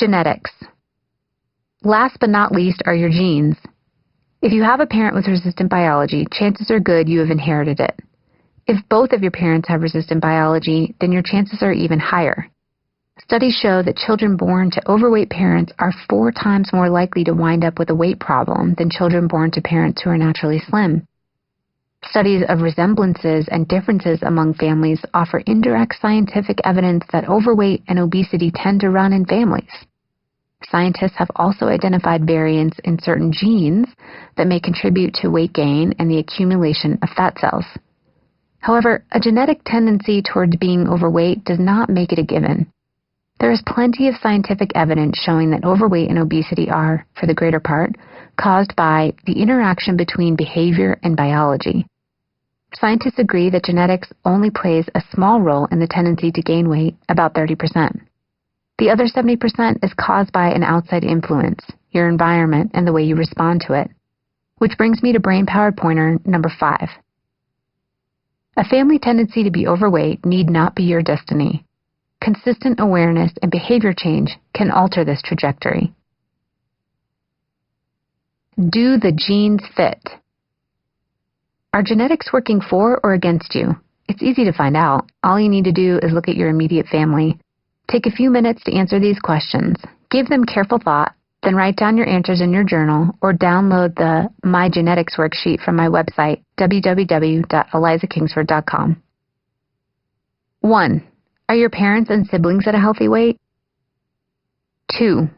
Genetics. Last but not least are your genes. If you have a parent with resistant biology, chances are good you have inherited it. If both of your parents have resistant biology, then your chances are even higher. Studies show that children born to overweight parents are 4 times more likely to wind up with a weight problem than children born to parents who are naturally slim. Studies of resemblances and differences among families offer indirect scientific evidence that overweight and obesity tend to run in families. Scientists have also identified variants in certain genes that may contribute to weight gain and the accumulation of fat cells. However, a genetic tendency towards being overweight does not make it a given. There is plenty of scientific evidence showing that overweight and obesity are, for the greater part, caused by the interaction between behavior and biology. Scientists agree that genetics only plays a small role in the tendency to gain weight, about 30%. The other 70% is caused by an outside influence, your environment, and the way you respond to it. Which brings me to brain-powered pointer number 5. A family tendency to be overweight need not be your destiny. Consistent awareness and behavior change can alter this trajectory. Do the genes fit? Are genetics working for or against you? It's easy to find out. All you need to do is look at your immediate family. Take a few minutes to answer these questions. Give them careful thought, then write down your answers in your journal or download the My Genetics worksheet from my website, www.elizakingsford.com. 1. Are your parents and siblings at a healthy weight? 2.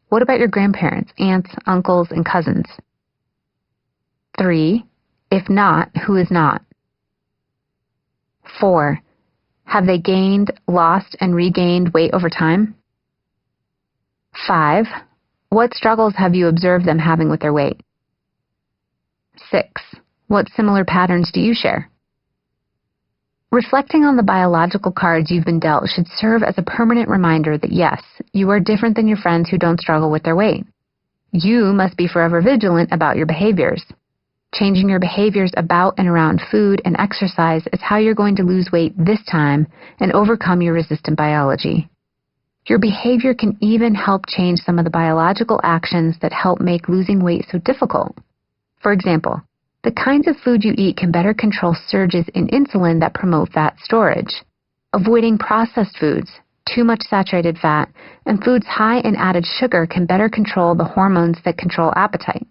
What about your grandparents, aunts, uncles, and cousins? 3. If not, who is not? 4. Have they gained, lost, and regained weight over time? 5. What struggles have you observed them having with their weight? 6. What similar patterns do you share? Reflecting on the biological cards you've been dealt should serve as a permanent reminder that yes, you are different than your friends who don't struggle with their weight. You must be forever vigilant about your behaviors. Changing your behaviors about and around food and exercise is how you're going to lose weight this time and overcome your resistant biology. Your behavior can even help change some of the biological actions that help make losing weight so difficult. For example, the kinds of food you eat can better control surges in insulin that promote fat storage. Avoiding processed foods, too much saturated fat, and foods high in added sugar can better control the hormones that control appetite.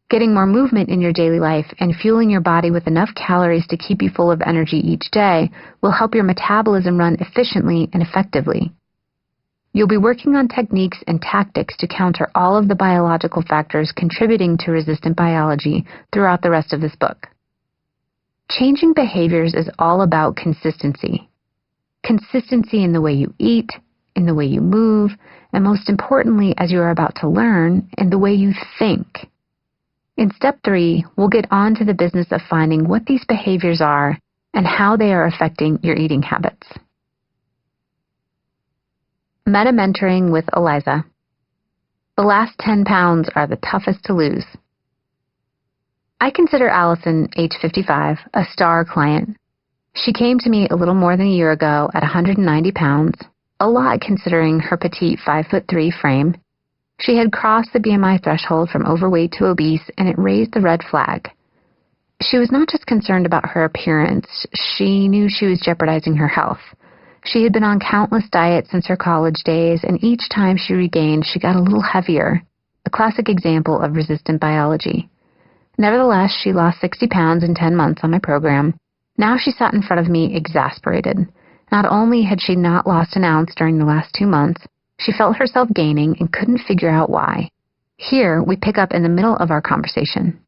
Getting more movement in your daily life and fueling your body with enough calories to keep you full of energy each day will help your metabolism run efficiently and effectively. You'll be working on techniques and tactics to counter all of the biological factors contributing to resistant biology throughout the rest of this book. Changing behaviors is all about consistency. Consistency in the way you eat, in the way you move, and most importantly, as you are about to learn, in the way you think. In step 3, we'll get on to the business of finding what these behaviors are and how they are affecting your eating habits. Meta-mentoring with Eliza. The last 10 pounds are the toughest to lose. I consider Allison, age 55, a star client. She came to me a little more than a year ago at 190 pounds, a lot considering her petite 5'3" frame. She had crossed the BMI threshold from overweight to obese, and it raised the red flag. She was not just concerned about her appearance. She knew she was jeopardizing her health. She had been on countless diets since her college days, and each time she regained, she got a little heavier, a classic example of resistant biology. Nevertheless, she lost 60 pounds in 10 months on my program. Now she sat in front of me exasperated. Not only had she not lost an ounce during the last 2 months, she felt herself gaining and couldn't figure out why. Here, we pick up in the middle of our conversation.